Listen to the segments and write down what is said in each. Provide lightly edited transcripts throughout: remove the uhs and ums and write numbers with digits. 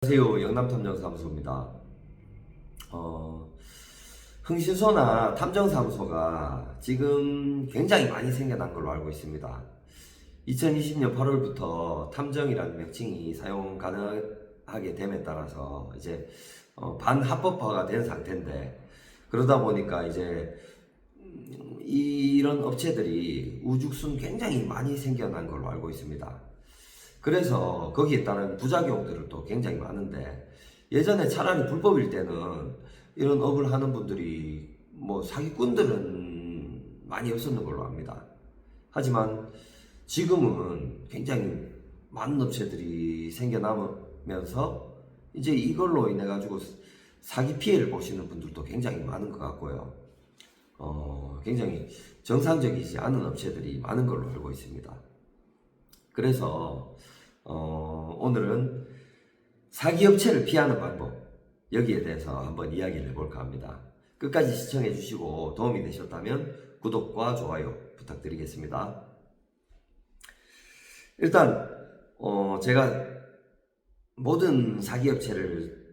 안녕하세요. 영남탐정사무소입니다. 흥신소나 탐정사무소가 지금 굉장히 많이 생겨난 걸로 알고 있습니다. 2020년 8월부터 탐정이라는 명칭이 사용 가능하게 됨에 따라서 이제 반합법화가 된 상태인데, 그러다 보니까 이제 이런 업체들이 우죽순 굉장히 많이 생겨난 걸로 알고 있습니다. 그래서 거기에 따른 부작용들은 또 굉장히 많은데, 예전에 차라리 불법일 때는 이런 업을 하는 분들이 사기꾼들은 많이 없었는 걸로 압니다. 하지만 지금은 굉장히 많은 업체들이 생겨나면서 이제 이걸로 인해 가지고 사기 피해를 보시는 분들도 굉장히 많은 것 같고요. 굉장히 정상적이지 않은 업체들이 많은 걸로 알고 있습니다. 그래서 오늘은 사기업체를 피하는 방법, 여기에 대해서 한번 이야기를 해볼까 합니다. 끝까지 시청해 주시고 도움이 되셨다면 구독과 좋아요 부탁드리겠습니다. 일단 제가 모든 사기업체를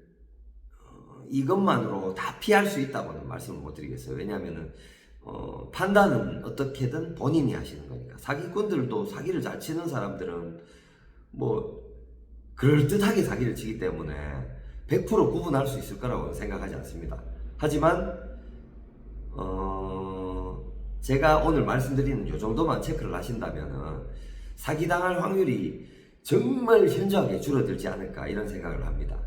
이것만으로 다 피할 수 있다고는 말씀을 못 드리겠어요. 왜냐하면 판단은 어떻게든 본인이 하시는 거니까. 사기꾼들도, 사기를 잘 치는 사람들은 그럴듯하게 사기를 치기 때문에 100% 구분할 수 있을 거라고 생각하지 않습니다. 하지만 제가 오늘 말씀드리는 요 정도만 체크를 하신다면은 사기당할 확률이 정말 현저하게 줄어들지 않을까, 이런 생각을 합니다.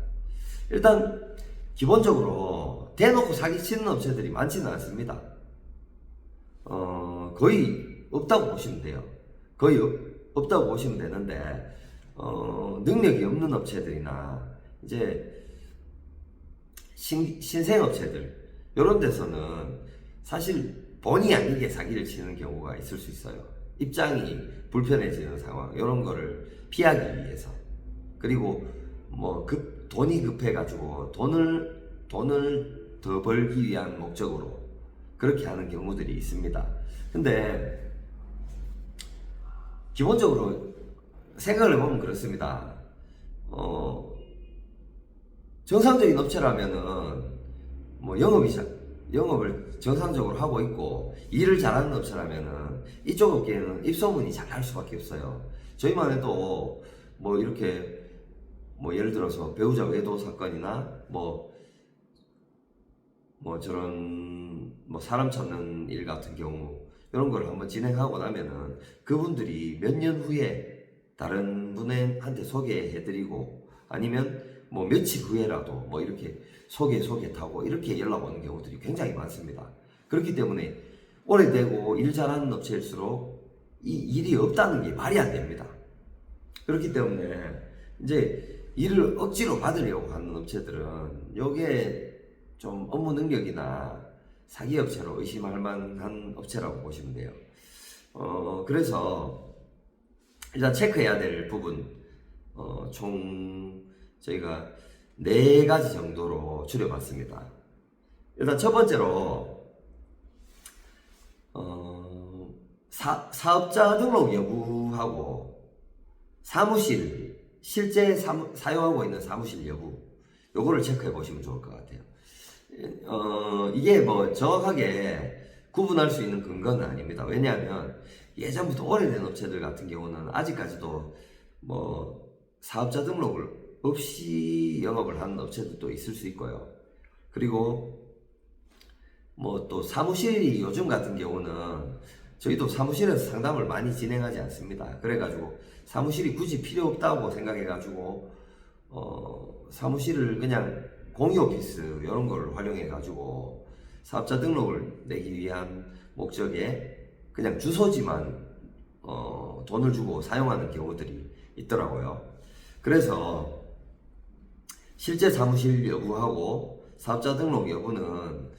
일단 기본적으로 대놓고 사기치는 업체들이 많지는 않습니다. 거의 없다고 보시면 돼요. 거의 없다고 보시면 되는데, 능력이 없는 업체들이나 이제 신생업체들, 이런 데서는 사실 본의 아니게 사기를 치는 경우가 있을 수 있어요. 입장이 불편해지는 상황, 이런 거를 피하기 위해서. 그리고 돈이 급해가지고 돈을 더 벌기 위한 목적으로 그렇게 하는 경우들이 있습니다. 근데 기본적으로 생각을 해보면 그렇습니다. 정상적인 업체라면은 영업을 정상적으로 하고 있고 일을 잘하는 업체라면은 이쪽 업계에는 입소문이 잘 날 수밖에 없어요. 저희만 해도 이렇게 예를 들어서 배우자 외도 사건이나 저런 사람 찾는 일 같은 경우, 이런 걸 한번 진행하고 나면은 그분들이 몇 년 후에 다른 분한테 소개해드리고, 아니면 며칠 후에라도 이렇게 소개 타고 이렇게 연락 오는 경우들이 굉장히 많습니다. 그렇기 때문에 오래되고 일 잘하는 업체일수록 이 일이 없다는 게 말이 안 됩니다. 그렇기 때문에 이제 일을 억지로 받으려고 하는 업체들은 요게 좀 업무 능력이나 사기 업체로 의심할 만한 업체라고 보시면 돼요. 그래서 일단 체크해야 될 부분, 총 저희가 4가지 정도로 줄여봤습니다. 일단 첫 번째로 사업자 등록 여부하고 실제 사용하고 있는 사무실 여부, 요거를 체크해 보시면 좋을 것 같아요. 이게 정확하게 구분할 수 있는 근거는 아닙니다. 왜냐하면 예전부터 오래된 업체들 같은 경우는 아직까지도 사업자 등록을 없이 영업을 하는 업체들도 있을 수 있고요. 그리고 또 사무실이, 요즘 같은 경우는 저희도 사무실에서 상담을 많이 진행하지 않습니다. 그래가지고 사무실이 굳이 필요 없다고 생각해가지고 사무실을 그냥 공유 오피스 이런 걸 활용해가지고 사업자 등록을 내기 위한 목적에 그냥 주소지만 돈을 주고 사용하는 경우들이 있더라고요. 그래서 실제 사무실 여부하고 사업자 등록 여부는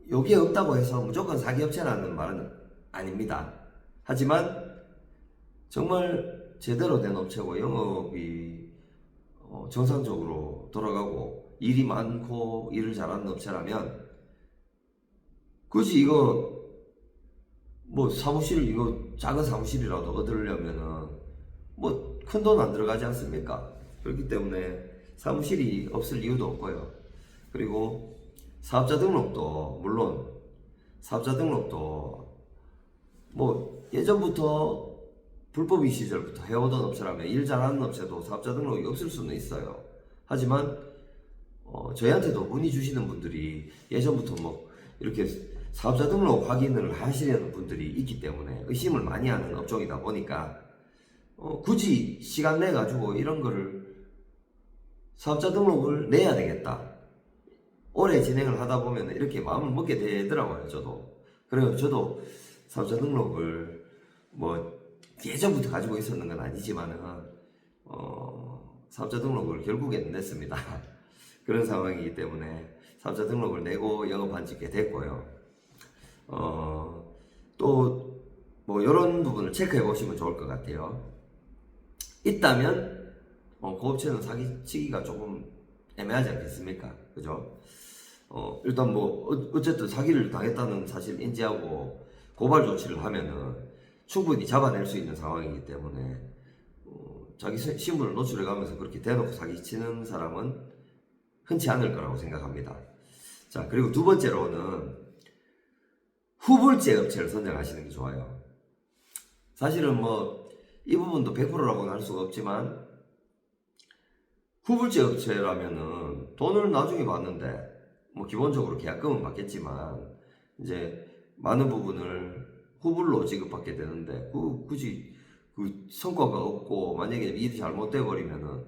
여기에 없다고 해서 무조건 사기업체라는 말은 아닙니다. 하지만 정말 제대로 된 업체고 영업이 정상적으로 돌아가고 일이 많고 일을 잘하는 업체라면 굳이 이거 작은 사무실이라도 얻으려면은 큰 돈 안 들어가지 않습니까? 그렇기 때문에 사무실이 없을 이유도 없고요. 그리고 사업자 등록도 물론 사업자 등록도 뭐 예전부터 불법이 시절부터 해오던 업체라면 일 잘하는 업체도 사업자 등록이 없을 수는 있어요. 하지만 저희한테도 문의 주시는 분들이 예전부터 뭐 이렇게 사업자 등록 확인을 하시려는 분들이 있기 때문에 의심을 많이 하는 업종이다 보니까 굳이 시간 내 가지고 이런 거를 사업자 등록을 내야 되겠다, 오래 진행을 하다 보면 이렇게 마음을 먹게 되더라고요. 그래서 저도 사업자 등록을 뭐 예전부터 가지고 있었는 건 아니지만은 사업자 등록을 결국에는 냈습니다. 그런 상황이기 때문에 사업자 등록을 내고 영업한 지 꽤 됐고요. 또 뭐 이런 부분을 체크해 보시면 좋을 것 같아요. 있다면 그 업체는 사기치기가 조금 애매하지 않겠습니까? 그죠? 일단 뭐 어쨌든 사기를 당했다는 사실을 인지하고 고발 조치를 하면은 충분히 잡아낼 수 있는 상황이기 때문에 자기 신분을 노출해가면서 그렇게 대놓고 사기치는 사람은 흔치 않을 거라고 생각합니다. 자, 그리고 두 번째로는 후불제 업체를 선정하시는 게 좋아요. 사실은 뭐 이 부분도 100%라고는 할 수가 없지만 후불제 업체라면은 돈을 나중에 받는데 뭐 기본적으로 계약금은 받겠지만 이제 많은 부분을 후불로 지급받게 되는데 굳이 그 성과가 없고 만약에 일이 잘못돼 버리면은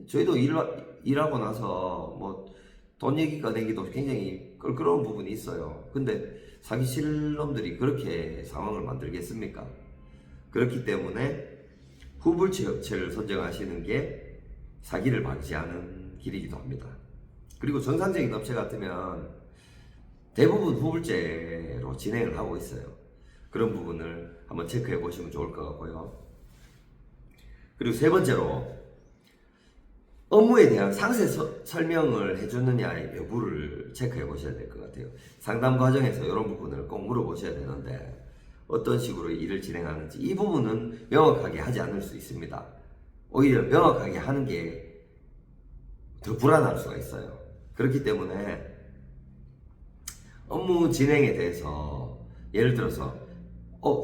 저희도 일하고 나서 뭐 돈 얘기가 내기도 굉장히 껄끄러운 부분이 있어요. 근데 사기칠 놈들이 그렇게 상황을 만들겠습니까? 그렇기 때문에 후불제 업체를 선정하시는 게 사기를 방지하는 길이기도 합니다. 그리고 정상적인 업체 같으면 대부분 후불제로 진행을 하고 있어요. 그런 부분을 한번 체크해 보시면 좋을 것 같고요. 그리고 세 번째로 업무에 대한 상세 설명을 해주느냐의 여부를 체크해 보셔야 될 것 같아요. 상담 과정에서 이런 부분을 꼭 물어보셔야 되는데 어떤 식으로 일을 진행하는지 이 부분은 명확하게 하지 않을 수 있습니다. 오히려 명확하게 하는 게 더 불안할 수가 있어요. 그렇기 때문에 업무 진행에 대해서 예를 들어서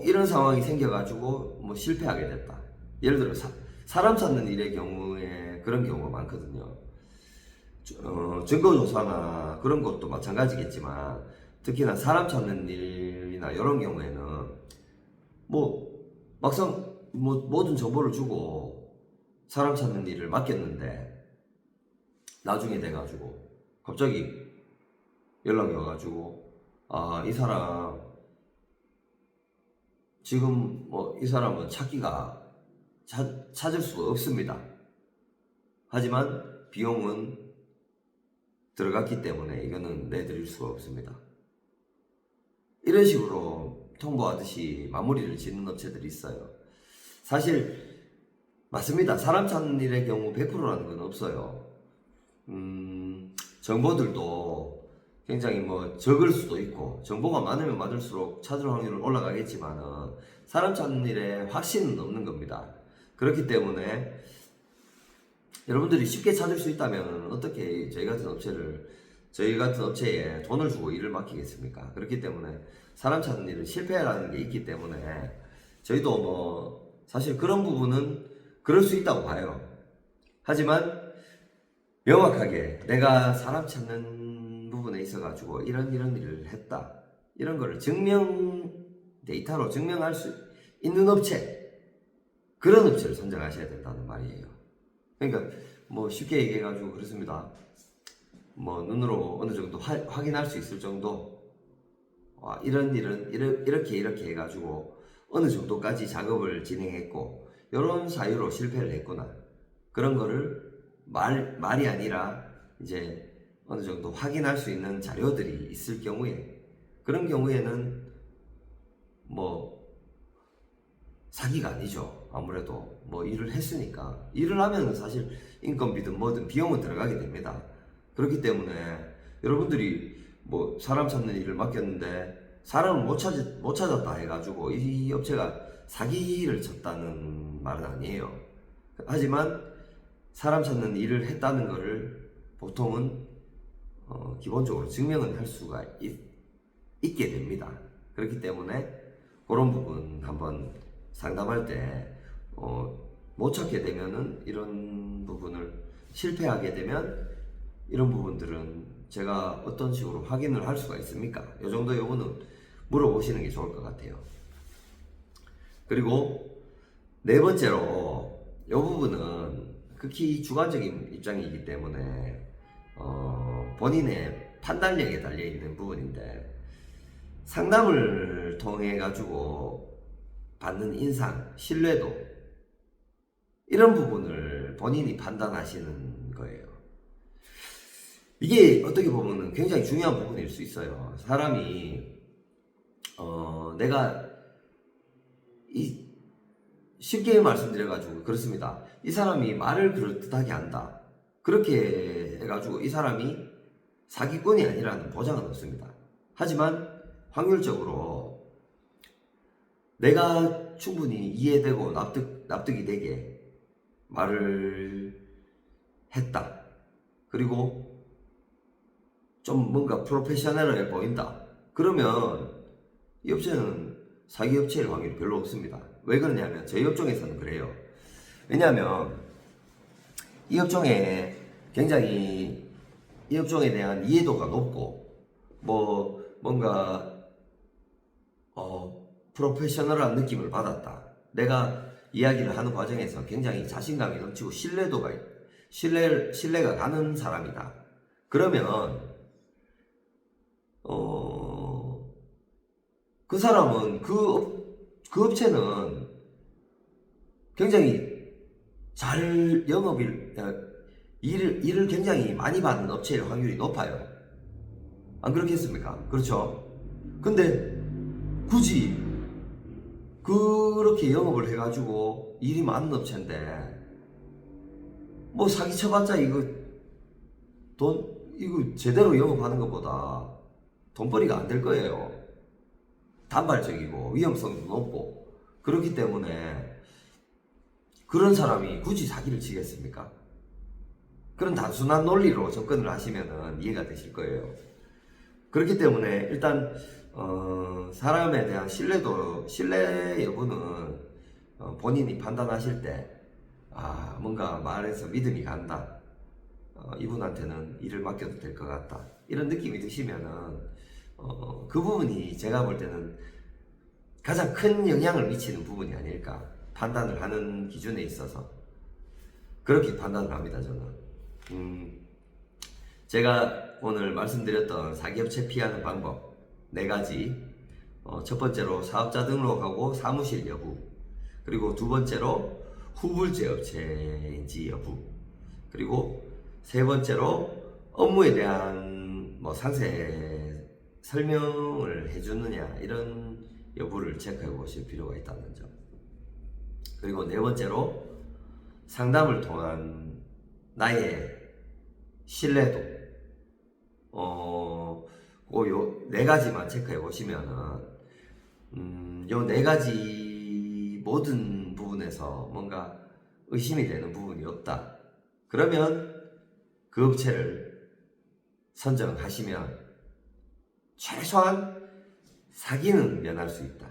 이런 상황이 생겨가지고 뭐 실패하게 됐다. 예를 들어 사람 찾는 일의 경우에 그런 경우가 많거든요. 증거조사나 그런 것도 마찬가지겠지만 특히나 사람 찾는 일이나 이런 경우에는 뭐 막상 뭐 모든 정보를 주고 사람 찾는 일을 맡겼는데 나중에 돼가지고 갑자기 연락이 와가지고 이 사람 지금 뭐 이 사람은 찾을 수가 없습니다. 하지만 비용은 들어갔기 때문에 이거는 내드릴 수가 없습니다. 이런 식으로 통보하듯이 마무리를 짓는 업체들이 있어요. 사실 맞습니다. 사람 찾는 일의 경우 100%라는 건 없어요. 정보들도 굉장히 뭐 적을 수도 있고 정보가 많으면 많을수록 찾을 확률은 올라가겠지만은 사람 찾는 일에 확신은 없는 겁니다. 그렇기 때문에 여러분들이 쉽게 찾을 수 있다면 어떻게 저희 같은 업체에 돈을 주고 일을 맡기겠습니까? 그렇기 때문에 사람 찾는 일은 실패라는 게 있기 때문에 저희도 뭐 사실 그런 부분은 그럴 수 있다고 봐요. 하지만 명확하게 내가 사람 찾는 부분에 있어가지고 이런 일을 했다, 이런 거를 데이터로 증명할 수 있는 업체, 그런 업체를 선정하셔야 된다는 말이에요. 그러니까 뭐 쉽게 얘기해가지고 그렇습니다. 뭐 눈으로 어느 정도 확인할 수 있을 정도, 이런 일은 이렇게 해가지고 어느 정도까지 작업을 진행했고 이런 사유로 실패를 했구나, 그런 거를 말이 아니라 이제 어느 정도 확인할 수 있는 자료들이 있을 경우에, 그런 경우에는 뭐 사기가 아니죠. 아무래도 뭐 일을 했으니까. 일을 하면 사실 인건비든 뭐든 비용은 들어가게 됩니다. 그렇기 때문에 여러분들이 뭐 사람 찾는 일을 맡겼는데 사람을 못 찾았다 해가지고 이 업체가 사기를 쳤다는 말은 아니에요. 하지만 사람 찾는 일을 했다는 것을 보통은 기본적으로 증명은 할 수가 있게 됩니다. 그렇기 때문에 그런 부분 한번 상담할 때 못 찾게 되면은 이런 부분을 실패하게 되면 이런 부분들은 제가 어떤 식으로 확인을 할 수가 있습니까? 이 정도 요거는 물어보시는 게 좋을 것 같아요. 그리고 네 번째로 이 부분은 극히 주관적인 입장이기 때문에 본인의 판단력에 달려있는 부분인데, 상담을 통해 가지고 받는 인상, 신뢰도, 이런 부분을 본인이 판단하시는 거예요. 이게 어떻게 보면 굉장히 중요한 부분일 수 있어요. 사람이 내가 쉽게 말씀드려가지고 그렇습니다. 이 사람이 말을 그럴듯하게 한다, 그렇게 해가지고 이 사람이 사기꾼이 아니라는 보장은 없습니다. 하지만 확률적으로 내가 충분히 이해되고 납득이 되게 말을 했다, 그리고 좀 뭔가 프로페셔널해 보인다, 그러면 이 업체는 사기 업체일 확률이 별로 없습니다. 왜 그러냐면 저희 업종에서는 그래요. 왜냐하면 이 업종에 굉장히 이 업종에 대한 이해도가 높고 뭔가 프로페셔널한 느낌을 받았다, 내가 이야기를 하는 과정에서 굉장히 자신감이 넘치고 신뢰가 가는 사람이다, 그러면 그 사람은 그 업체는 굉장히 잘 일을 굉장히 많이 받는 업체일 확률이 높아요. 안 그렇겠습니까? 그렇죠? 근데 굳이 그렇게 영업을 해가지고 일이 많은 업체인데 뭐 사기 쳐봤자 이거 제대로 영업하는 것보다 돈벌이가 안 될 거예요. 단발적이고 위험성도 높고. 그렇기 때문에 그런 사람이 굳이 사기를 치겠습니까? 그런 단순한 논리로 접근을 하시면 이해가 되실 거예요. 그렇기 때문에 일단 사람에 대한 신뢰 여부는 본인이 판단하실 때 뭔가 말해서 믿음이 간다, 이분한테는 일을 맡겨도 될 것 같다, 이런 느낌이 드시면은 그 부분이 제가 볼 때는 가장 큰 영향을 미치는 부분이 아닐까, 판단을 하는 기준에 있어서 그렇게 판단을 합니다. 저는 제가 오늘 말씀드렸던 사기업체 피하는 방법 4가지, 첫 번째로 사업자 등록하고 사무실 여부, 그리고 두 번째로 후불제 업체인지 여부, 그리고 세 번째로 업무에 대한 상세 설명을 해주느냐, 이런 여부를 체크해 보실 필요가 있다는 점, 그리고 네 번째로 상담을 통한 나의 신뢰도, 요 4가지만 체크해 보시면은 요 4가지 모든 부분에서 뭔가 의심이 되는 부분이 없다, 그러면 그 업체를 선정하시면 최소한 사기는 면할 수 있다,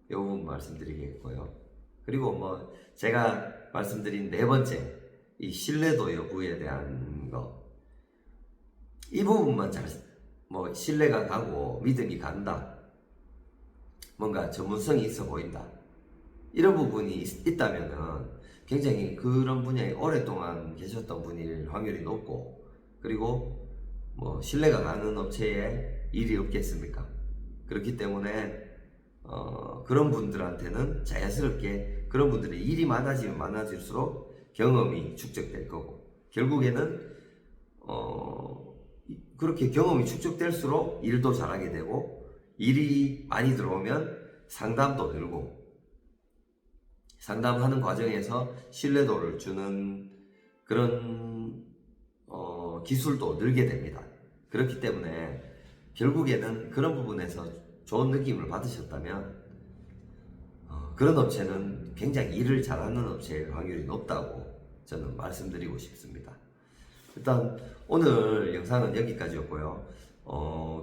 이 부분 말씀드리겠고요. 그리고 제가 말씀드린 4번째 이 신뢰도 여부에 대한 거, 이 부분만 잘 신뢰가 가고 믿음이 간다, 뭔가 전문성이 있어 보인다, 이런 부분이 있다면은 굉장히 그런 분야에 오랫동안 계셨던 분일 확률이 높고, 그리고 신뢰가 가는 업체에 일이 없겠습니까? 그렇기 때문에 그런 분들한테는 자연스럽게 그런 분들의 일이 많아지면 많아질수록 경험이 축적될 거고, 결국에는 그렇게 경험이 축적될수록 일도 잘하게 되고, 일이 많이 들어오면 상담도 늘고, 상담하는 과정에서 신뢰도를 주는 그런 기술도 늘게 됩니다. 그렇기 때문에 결국에는 그런 부분에서 좋은 느낌을 받으셨다면 그런 업체는 굉장히 일을 잘하는 업체일 확률이 높다고 저는 말씀드리고 싶습니다. 일단 오늘 영상은 여기까지였고요.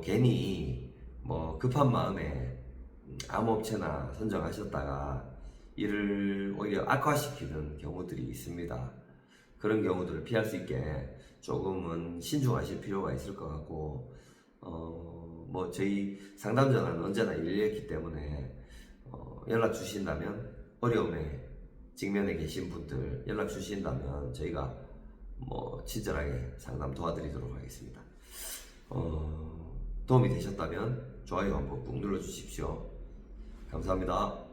괜히 뭐 급한 마음에 아무 업체나 선정하셨다가 일을 오히려 악화시키는 경우들이 있습니다. 그런 경우들을 피할 수 있게 조금은 신중하실 필요가 있을 것 같고, 뭐 저희 상담 전화는 언제나 열려있기 때문에 연락 주신다면, 어려움에 직면해 계신 분들 연락 주신다면 저희가 뭐 친절하게 상담 도와드리도록 하겠습니다. 도움이 되셨다면 좋아요 한번 꾹 눌러 주십시오. 감사합니다.